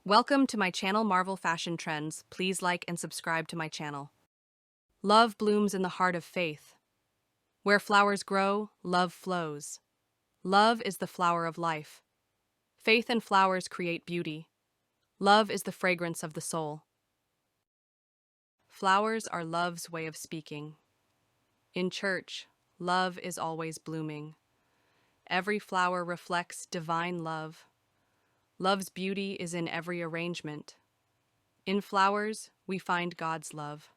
Welcome to my channel Marvel Fashion Trends. Please like and subscribe to my channel. Love blooms in the heart of faith. Where flowers grow, love flows. Love is the flower of life. Faith and flowers create beauty. Love is the fragrance of the soul. Flowers are love's way of speaking. In church, love is always blooming. Every flower reflects divine love. Love's beauty is in every arrangement. In flowers, we find God's love.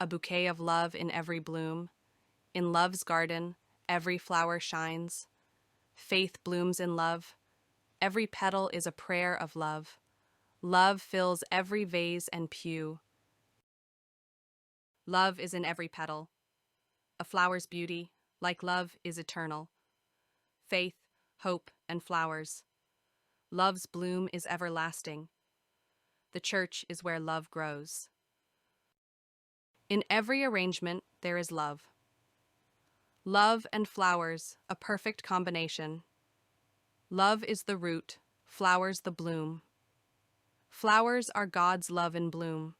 A bouquet of love in every bloom. In love's garden, every flower shines. Faith blooms in love. Every petal is a prayer of love. Love fills every vase and pew. Love is in every petal. A flower's beauty, like love, is eternal. Faith, hope, and flowers. Love's bloom is everlasting. The church is where love grows. In every arrangement, there is love. Love and flowers, a perfect combination. Love is the root, flowers the bloom. Flowers are God's love in bloom.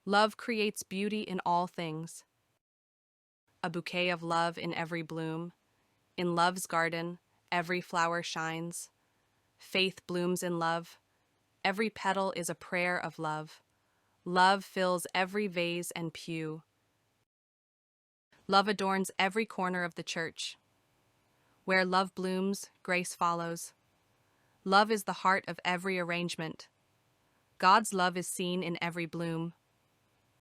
Love creates beauty in all things. A bouquet of love in every bloom. In love's garden, every flower shines. Faith blooms in love. Every petal is a prayer of love. Love fills every vase and pew. Love adorns every corner of the church. Where love blooms, grace follows. Love is the heart of every arrangement. God's love is seen in every bloom.